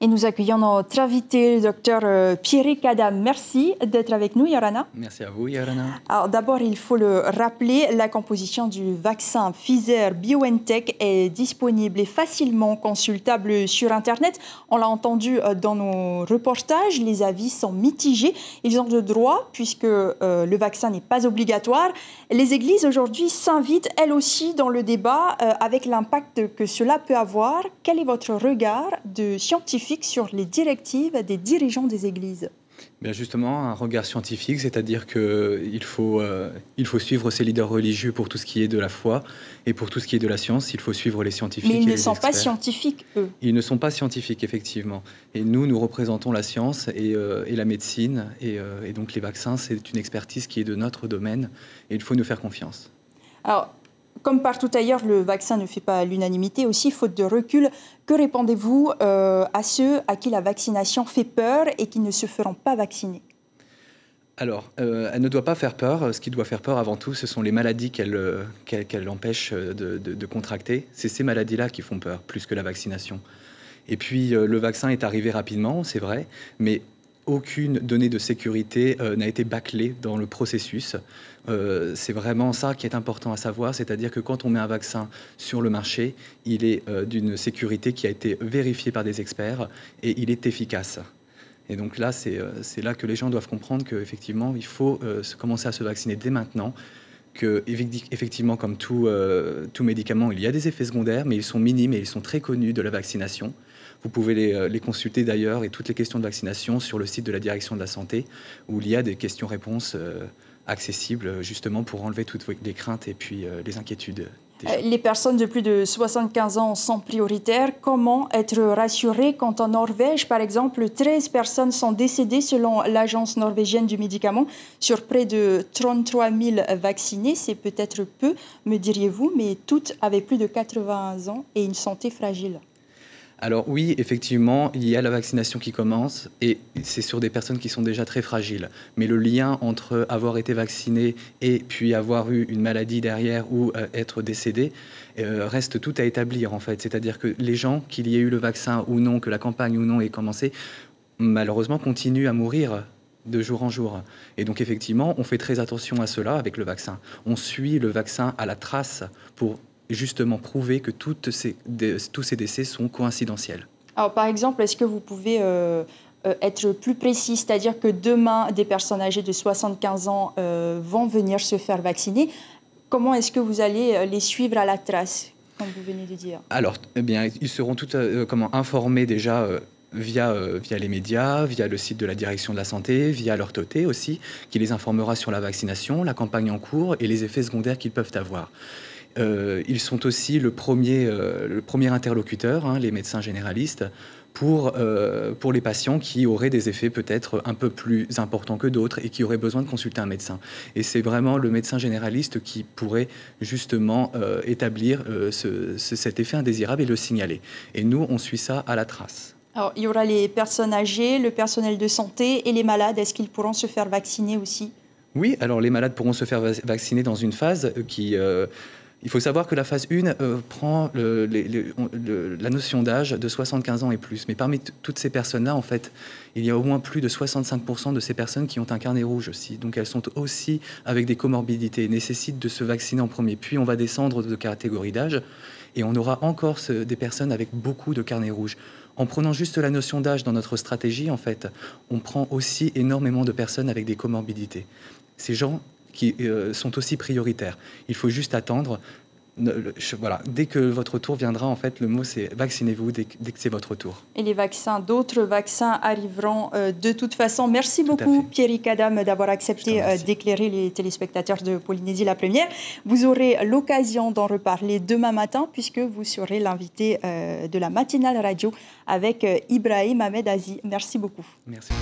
Et nous accueillons notre invité, le docteur Pierrick Adam. Merci d'être avec nous, Yorana. Merci à vous, Yorana. Alors d'abord, il faut le rappeler, la composition du vaccin Pfizer-BioNTech est disponible et facilement consultable sur Internet. On l'a entendu dans nos reportages, les avis sont mitigés. Ils ont le droit, puisque le vaccin n'est pas obligatoire. Les églises aujourd'hui s'invitent, elles aussi, dans le débat avec l'impact que cela peut avoir. Quel est votre regard de scientifique sur les directives des dirigeants des églises? Bien justement, un regard scientifique, c'est-à-dire qu'il faut suivre ses leaders religieux pour tout ce qui est de la foi et pour tout ce qui est de la science, il faut suivre les scientifiques. Mais ils ne sont pas scientifiques, eux. Ils ne sont pas scientifiques, effectivement. Et nous représentons la science et la médecine. Et donc les vaccins, c'est une expertise qui est de notre domaine et il faut nous faire confiance. Alors, comme partout ailleurs, le vaccin ne fait pas l'unanimité aussi, faute de recul. Que répondez-vous à ceux à qui la vaccination fait peur et qui ne se feront pas vacciner? Alors, elle ne doit pas faire peur. Ce qui doit faire peur avant tout, ce sont les maladies qu'elle empêche de contracter. C'est ces maladies-là qui font peur, plus que la vaccination. Et puis, le vaccin est arrivé rapidement, c'est vrai, mais aucune donnée de sécurité n'a été bâclée dans le processus. C'est vraiment ça qui est important à savoir, c'est-à-dire que quand on met un vaccin sur le marché, il est d'une sécurité qui a été vérifiée par des experts et il est efficace. Et donc là, c'est là que les gens doivent comprendre qu'effectivement, il faut commencer à se vacciner dès maintenant, que effectivement, comme tout médicament, il y a des effets secondaires, mais ils sont minimes et ils sont très connus de la vaccination. Vous pouvez les consulter d'ailleurs et toutes les questions de vaccination sur le site de la Direction de la Santé, où il y a des questions-réponses accessibles justement pour enlever toutes les craintes et puis les inquiétudes. Les personnes de plus de 75 ans sont prioritaires. Comment être rassuré quand en Norvège, par exemple, 13 personnes sont décédées selon l'Agence norvégienne du médicament sur près de 33 000 vaccinés? C'est peut-être peu, me diriez-vous, mais toutes avaient plus de 80 ans et une santé fragile. Alors oui, effectivement, il y a la vaccination qui commence et c'est sur des personnes qui sont déjà très fragiles. Mais le lien entre avoir été vacciné et puis avoir eu une maladie derrière ou être décédé reste tout à établir en fait. C'est-à-dire que les gens, qu'il y ait eu le vaccin ou non, que la campagne ou non ait commencé, malheureusement continuent à mourir de jour en jour. Et donc effectivement, on fait très attention à cela avec le vaccin. On suit le vaccin à la trace pour justement prouver que tous ces décès sont coïncidentiels. Alors, par exemple, est-ce que vous pouvez être plus précis, c'est-à-dire que demain, des personnes âgées de 75 ans vont venir se faire vacciner. Comment est-ce que vous allez les suivre à la trace, comme vous venez de dire? Alors, eh bien, ils seront informés déjà via les médias, via le site de la Direction de la Santé, via leur TOTE aussi, qui les informera sur la vaccination, la campagne en cours et les effets secondaires qu'ils peuvent avoir. Ils sont aussi le premier interlocuteur, les médecins généralistes, pour les patients qui auraient des effets peut-être un peu plus importants que d'autres et qui auraient besoin de consulter un médecin. Et c'est vraiment le médecin généraliste qui pourrait justement établir cet effet indésirable et le signaler. Et nous, on suit ça à la trace. Alors, il y aura les personnes âgées, le personnel de santé et les malades. Est-ce qu'ils pourront se faire vacciner aussi? Oui, alors les malades pourront se faire vacciner dans une phase qui... il faut savoir que la phase 1 prend la notion d'âge de 75 ans et plus. Mais parmi toutes ces personnes-là, en fait, il y a au moins plus de 65% de ces personnes qui ont un carnet rouge aussi. Donc elles sont aussi avec des comorbidités, nécessitent de se vacciner en premier. Puis on va descendre de catégorie d'âge et on aura encore des personnes avec beaucoup de carnet rouge. En prenant juste la notion d'âge dans notre stratégie, en fait, on prend aussi énormément de personnes avec des comorbidités. Ces gens qui sont aussi prioritaires. Il faut juste attendre. Voilà, dès que votre tour viendra, en fait, le mot c'est vaccinez-vous dès que c'est votre tour. Et les vaccins, d'autres vaccins arriveront de toute façon. Merci beaucoup, Pierrick Adam, d'avoir accepté d'éclairer les téléspectateurs de Polynésie la Première. Vous aurez l'occasion d'en reparler demain matin, puisque vous serez l'invité de la matinale radio avec Ibrahim Ahmed Aziz. Merci beaucoup. Merci.